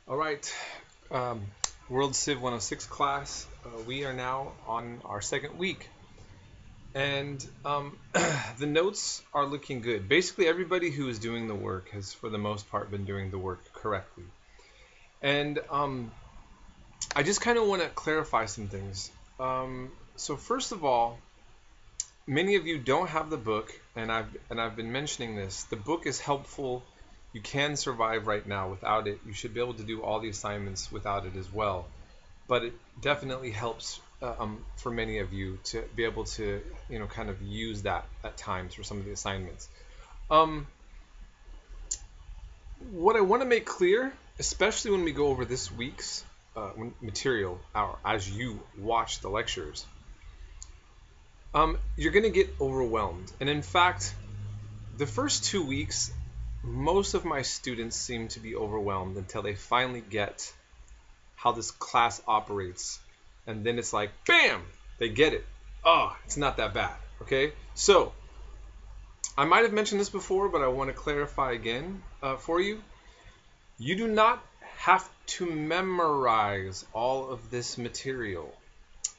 All right, um, World Civ 106 class. We are now on our second week, and the notes are looking good. Basically, everybody who is doing the work has, for the most part, been doing the work correctly. And I just kind of want to clarify some things. So first of all, many of you don't have the book, and I've been mentioning this. The book is helpful. You can survive right now without it. You should be able to do all the assignments without it as well. But it definitely helps for many of you to be able to, kind of use that at times for some of the assignments. Um, what I want to make clear, especially when we go over this week's material, as you watch the lectures, you're going to get overwhelmed. And in fact, the first 2 weeks, most of my students seem to be overwhelmed until they finally get how this class operates. And then it's like, bam, they get it. Oh, it's not that bad. Okay, so I might have mentioned this before, but I want to clarify again for you. You do not have to memorize all of this material.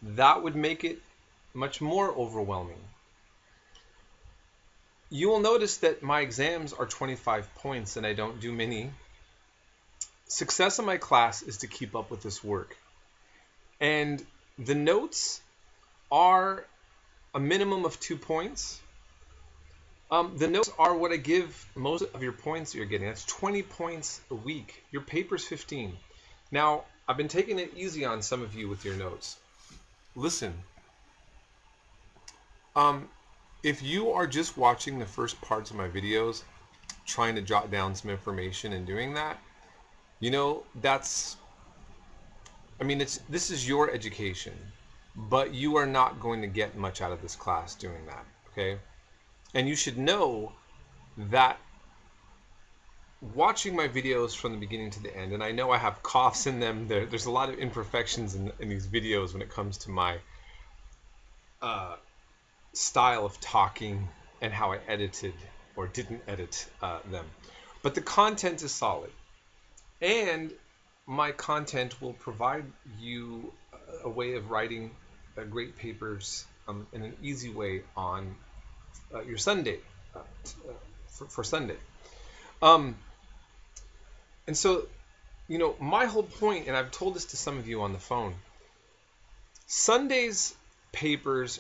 That would make it much more overwhelming. You will notice that my exams are 25 points and I don't do many. Success in my class is to keep up with this work. And the notes are a minimum of 2 points. The notes are what I give most of your points that you're getting. That's 20 points a week. Your paper's 15. Now, I've been taking it easy on some of you with your notes. Listen, if you are just watching the first parts of my videos, trying to jot down some information and doing that, this is your education, but you are not going to get much out of this class doing that, okay? And you should know that watching my videos from the beginning to the end, and I know I have coughs in them, there's a lot of imperfections in these videos when it comes to my style of talking and how I edited or didn't edit them. But the content is solid. And my content will provide you a way of writing great papers in an easy way on your Sunday, for Sunday. And so, my whole point, and I've told this to some of you on the phone, Sunday's papers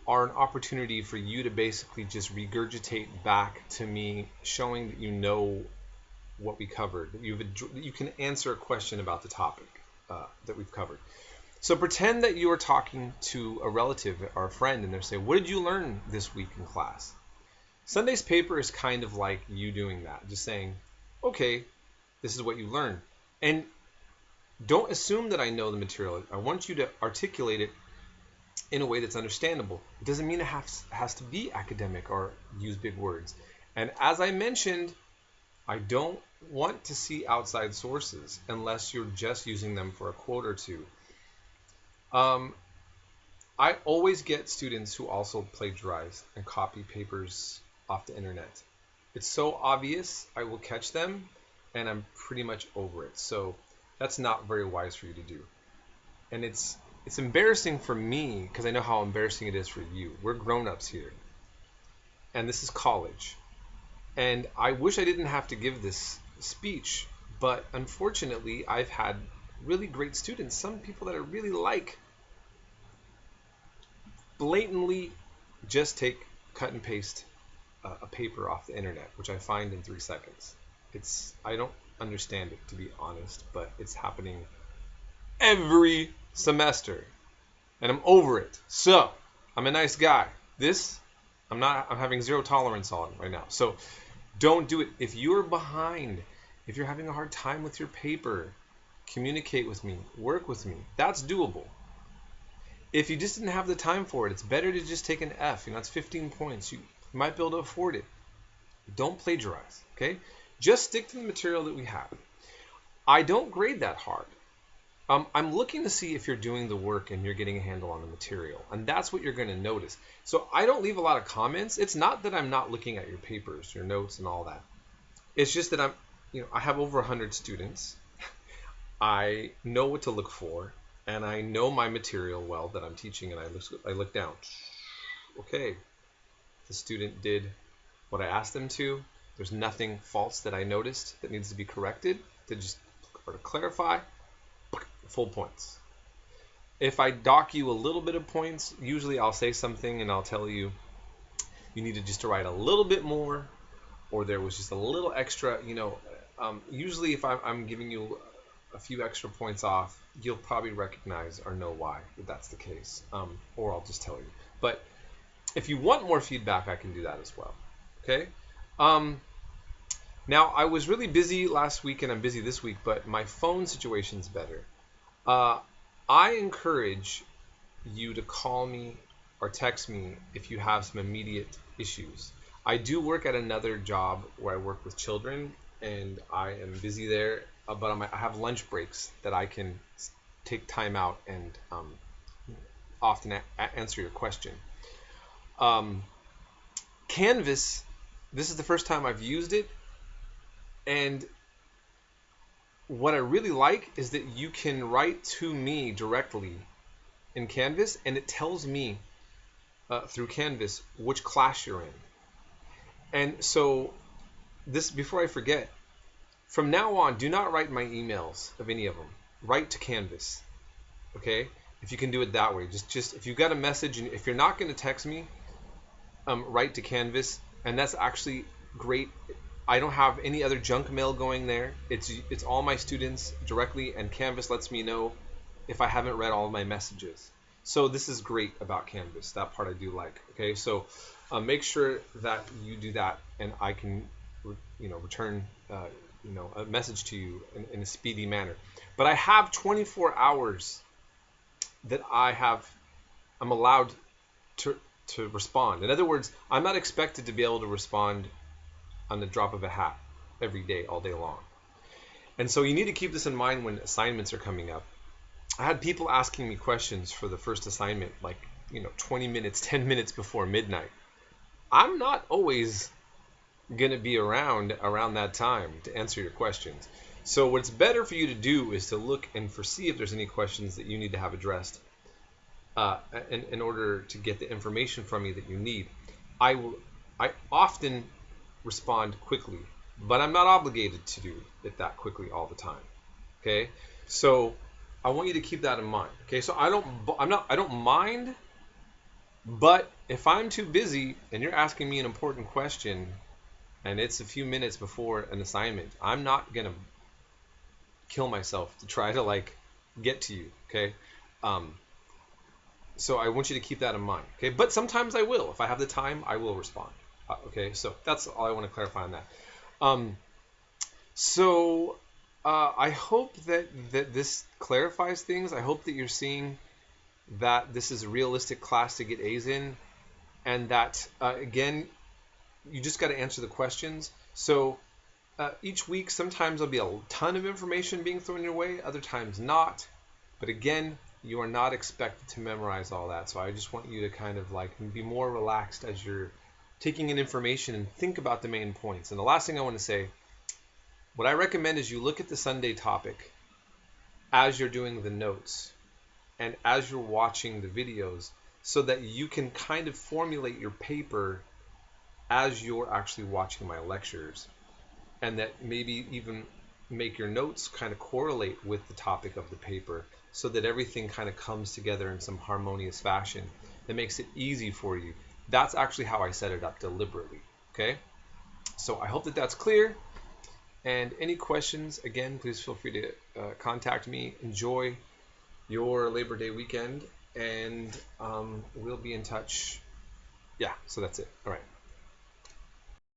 are an opportunity for you to basically just regurgitate back to me, showing that you know what we covered, that you can answer a question about the topic that we've covered. So pretend that you are talking to a relative or a friend and they're saying, what did you learn this week in class? Sunday's paper is kind of like you doing that, just saying, okay, this is what you learned. And don't assume that I know the material. I want you to articulate it in a way that's understandable. It doesn't mean it has to be academic or use big words. And as I mentioned, I don't want to see outside sources unless you're just using them for a quote or two. I always get students who also plagiarize and copy papers off the internet. It's so obvious, I will catch them, and I'm pretty much over it. So that's not very wise for you to do. And it's embarrassing for me because I know how embarrassing it is for you. We're grown-ups here. And this is college. And I wish I didn't have to give this speech, but unfortunately, I've had really great students, some people that I really like, blatantly just cut and paste a paper off the internet, which I find in 3 seconds. I don't understand it, to be honest, but it's happening every semester, and I'm over it. So I'm a nice guy. I'm having zero tolerance on right now. So don't do it. If you're behind, if you're having a hard time with your paper, communicate with me, work with me. That's doable. If you just didn't have the time for it, it's better to just take an F. It's 15 points. You might be able to afford it. Don't plagiarize, okay? Just stick to the material that we have. I don't grade that hard. I'm looking to see if you're doing the work and you're getting a handle on the material, and that's what you're going to notice. So I don't leave a lot of comments. It's not that I'm not looking at your papers, your notes, and all that. It's just that I have over 100 students. I know what to look for, and I know my material well that I'm teaching, and I look down. Okay, the student did what I asked them to. There's nothing false that I noticed that needs to be corrected. To clarify, full points. If I dock you a little bit of points, usually I'll say something and I'll tell you needed just to write a little bit more, or there was just a little extra. Usually if I'm giving you a few extra points off, you'll probably recognize or know why that's the case, or I'll just tell you. But if you want more feedback, I can do that as well. Okay. Now, I was really busy last week and I'm busy this week, but my phone situation's better. I encourage you to call me or text me if you have some immediate issues. I do work at another job where I work with children, and I am busy there, but I have lunch breaks that I can take time out and often answer your question. Canvas, this is the first time I've used it, and what I really like is that you can write to me directly in Canvas, and it tells me through Canvas which class you're in. And so this, before I forget, from now on, do not write my emails of any of them. Write to Canvas, okay? If you can do it that way, just if you've got a message, and if you're not going to text me, write to Canvas, and that's actually great. I don't have any other junk mail going there. It's all my students directly, and Canvas lets me know if I haven't read all of my messages. So this is great about Canvas. That part I do like. Okay, so make sure that you do that, and I can, return, a message to you in a speedy manner. But I have 24 hours that I'm allowed to respond. In other words, I'm not expected to be able to respond on the drop of a hat every day, all day long. And so you need to keep this in mind when assignments are coming up. I had people asking me questions for the first assignment, 20 minutes, 10 minutes before midnight. I'm not always going to be around that time to answer your questions. So what's better for you to do is to look and see if there's any questions that you need to have addressed in order to get the information from me that you need. I often respond quickly, but I'm not obligated to do it that quickly all the time. Okay, so I want you to keep that in mind. Okay, so I don't mind, but if I'm too busy and you're asking me an important question and it's a few minutes before an assignment, I'm not gonna kill myself to try to get to you. Okay, so I want you to keep that in mind. Okay, but sometimes I will. If I have the time, I will respond. Okay, so that's all I want to clarify on that. I hope that this clarifies things. I hope that you're seeing that this is a realistic class to get A's in, and that, again, you just got to answer the questions. So each week, sometimes there'll be a ton of information being thrown your way, other times not. But again, you are not expected to memorize all that. So I just want you to kind of be more relaxed as you're taking in information and think about the main points. And the last thing I want to say, what I recommend is you look at the Sunday topic as you're doing the notes and as you're watching the videos, so that you can kind of formulate your paper as you're actually watching my lectures, and that maybe even make your notes kind of correlate with the topic of the paper, so that everything kind of comes together in some harmonious fashion that makes it easy for you. That's actually how I set it up deliberately. Okay, so I hope that that's clear. And any questions, again, please feel free to contact me. Enjoy your Labor Day weekend, and we'll be in touch. Yeah, so that's it. All right.